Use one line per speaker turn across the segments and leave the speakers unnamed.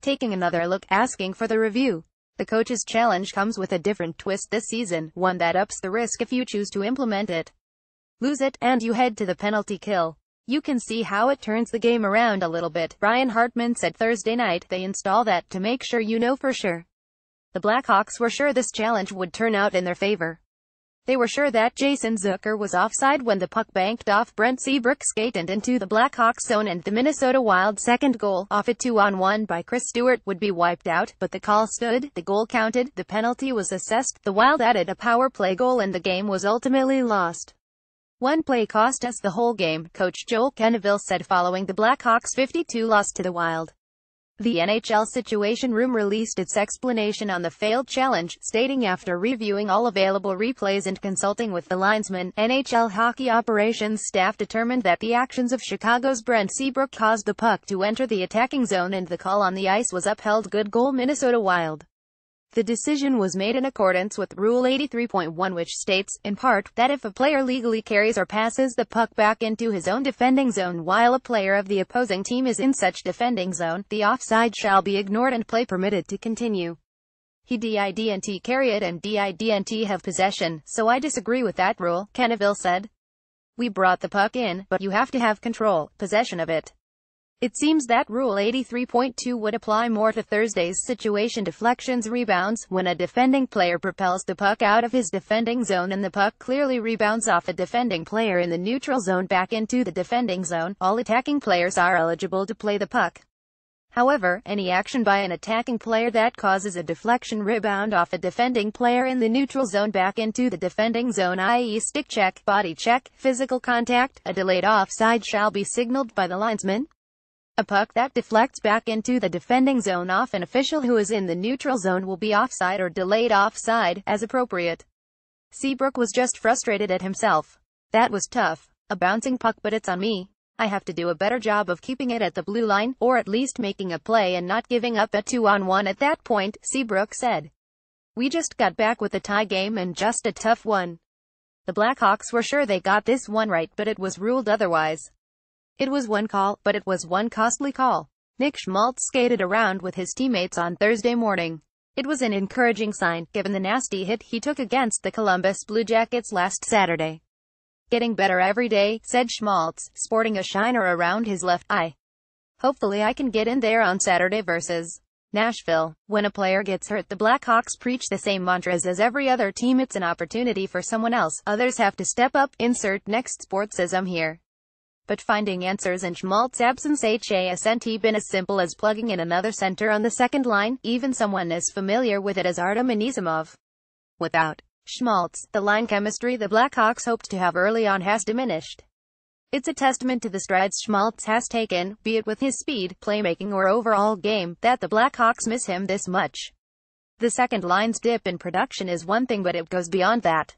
taking another look, asking for the review. The coach's challenge comes with a different twist this season, one that ups the risk if you choose to implement it. Lose it, and you head to the penalty kill. You can see how it turns the game around a little bit, Ryan Hartman said Thursday night. They install that to make sure you know for sure. The Blackhawks were sure this challenge would turn out in their favor. They were sure that Jason Zucker was offside when the puck banked off Brent Seabrook's skate and into the Blackhawks zone, and the Minnesota Wild's second goal, off a 2-on-1 by Chris Stewart, would be wiped out, but the call stood, the goal counted, the penalty was assessed, the Wild added a power play goal, and the game was ultimately lost. One play cost us the whole game, Coach Joel Quenneville said following the Blackhawks' 5-2 loss to the Wild. The NHL Situation Room released its explanation on the failed challenge, stating after reviewing all available replays and consulting with the linesman, NHL hockey operations staff determined that the actions of Chicago's Brent Seabrook caused the puck to enter the attacking zone and the call on the ice was upheld. Good goal, Minnesota Wild. The decision was made in accordance with Rule 83.1, which states, in part, that if a player legally carries or passes the puck back into his own defending zone while a player of the opposing team is in such defending zone, the offside shall be ignored and play permitted to continue. He didn't carry it and didn't have possession, so I disagree with that rule, Quenneville said. We brought the puck in, but you have to have control, possession of it. It seems that Rule 83.2 would apply more to Thursday's situation: deflections, rebounds. When a defending player propels the puck out of his defending zone and the puck clearly rebounds off a defending player in the neutral zone back into the defending zone, all attacking players are eligible to play the puck. However, any action by an attacking player that causes a deflection, rebound off a defending player in the neutral zone back into the defending zone, i.e. stick check, body check, physical contact, a delayed offside, shall be signaled by the linesman. A puck that deflects back into the defending zone off an official who is in the neutral zone will be offside or delayed offside, as appropriate. Seabrook was just frustrated at himself. That was tough. A bouncing puck, but it's on me. I have to do a better job of keeping it at the blue line, or at least making a play and not giving up a 2-on-1 at that point, Seabrook said. We just got back with a tie game and just a tough one. The Blackhawks were sure they got this one right, but it was ruled otherwise. It was one call, but it was one costly call. Nick Schmaltz skated around with his teammates on Thursday morning. It was an encouraging sign, given the nasty hit he took against the Columbus Blue Jackets last Saturday. Getting better every day, said Schmaltz, sporting a shiner around his left eye. Hopefully I can get in there on Saturday versus Nashville. When a player gets hurt, the Blackhawks preach the same mantras as every other team: it's an opportunity for someone else. Others have to step up. Insert next sportsism here. But finding answers in Schmaltz's absence hasn't been as simple as plugging in another center on the second line, even someone as familiar with it as Artem Anisimov. Without Schmaltz, the line chemistry the Blackhawks hoped to have early on has diminished. It's a testament to the strides Schmaltz has taken, be it with his speed, playmaking, or overall game, that the Blackhawks miss him this much. The second line's dip in production is one thing, but it goes beyond that.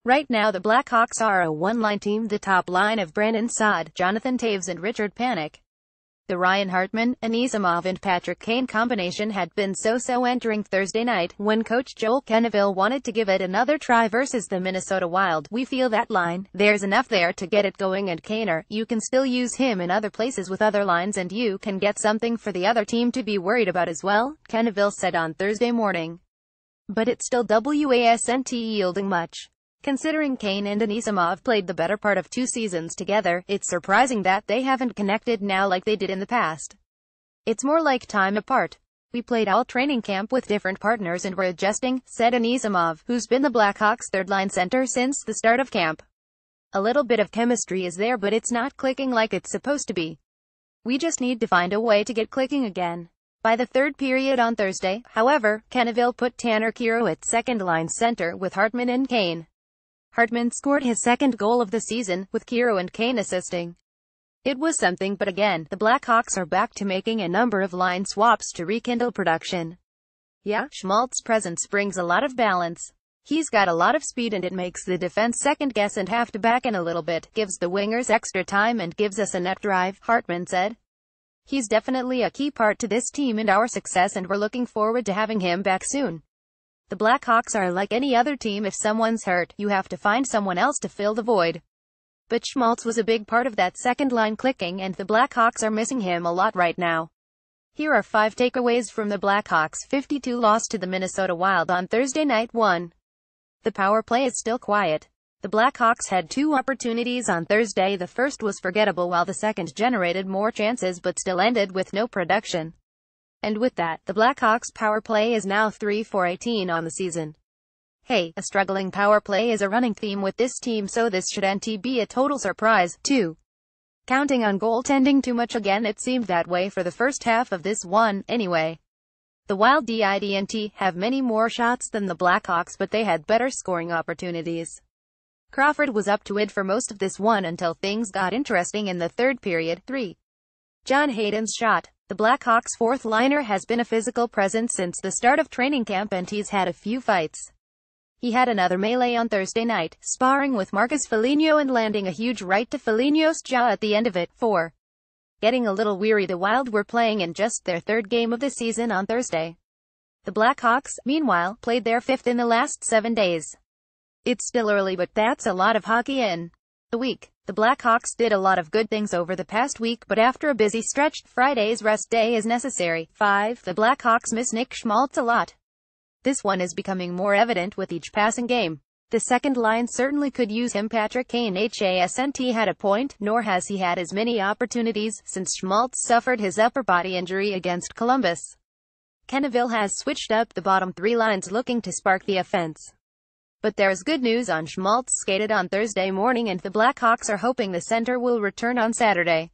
Right now the Blackhawks are a one-line team, the top line of Brandon Saad, Jonathan Toews and Richard Panik. The Ryan Hartman, Anisimov and Patrick Kane combination had been so-so entering Thursday night, when coach Joel Quenneville wanted to give it another try versus the Minnesota Wild. We feel that line, there's enough there to get it going, and Kaner, you can still use him in other places with other lines and you can get something for the other team to be worried about as well, Quenneville said on Thursday morning. But it still wasn't yielding much. Considering Kane and Anisimov played the better part of 2 seasons together, it's surprising that they haven't connected now like they did in the past. It's more like time apart. We played all training camp with different partners and we're adjusting, said Anisimov, who's been the Blackhawks' third-line center since the start of camp. A little bit of chemistry is there, but it's not clicking like it's supposed to be. We just need to find a way to get clicking again. By the third period on Thursday, however, Quenneville put Tanner Kero at second-line center with Hartman and Kane. Hartman scored his second goal of the season, with Kero and Kane assisting. It was something, but again, the Blackhawks are back to making a number of line swaps to rekindle production. Yeah, Schmaltz's presence brings a lot of balance. He's got a lot of speed and it makes the defense second guess and have to back in a little bit, gives the wingers extra time and gives us a net drive, Hartman said. He's definitely a key part to this team and our success, and we're looking forward to having him back soon. The Blackhawks are like any other team: if someone's hurt, you have to find someone else to fill the void. But Schmaltz was a big part of that second line clicking, and the Blackhawks are missing him a lot right now. Here are 5 takeaways from the Blackhawks' 52 loss to the Minnesota Wild on Thursday night. 1. The power play is still quiet. The Blackhawks had 2 opportunities on Thursday. The first was forgettable while the second generated more chances but still ended with no production. And with that, the Blackhawks' power play is now 3-for-18 on the season. Hey, a struggling power play is a running theme with this team, so this shouldn't be a total surprise. 2. Counting on goaltending too much again. It seemed that way for the first half of this one, anyway. The Wild didn't have many more shots than the Blackhawks, but they had better scoring opportunities. Crawford was up to it for most of this one until things got interesting in the third period. 3. John Hayden's shot. The Blackhawks' fourth liner has been a physical presence since the start of training camp, and he's had a few fights. He had another melee on Thursday night, sparring with Marcus Foligno and landing a huge right to Foligno's jaw at the end of it. 4. Getting a little weary. The Wild were playing in just their third game of the season on Thursday. The Blackhawks, meanwhile, played their fifth in the last 7 days. It's still early, but that's a lot of hockey in a week. The Blackhawks did a lot of good things over the past week, but after a busy stretch, Friday's rest day is necessary. 5. The Blackhawks miss Nick Schmaltz a lot. This one is becoming more evident with each passing game. The second line certainly could use him. Patrick Kane hasn't had a point, nor has he had as many opportunities, since Schmaltz suffered his upper body injury against Columbus. Kenneville has switched up the bottom 3 lines looking to spark the offense. But there's good news on Schmaltz skated on Thursday morning, and the Blackhawks are hoping the center will return on Saturday.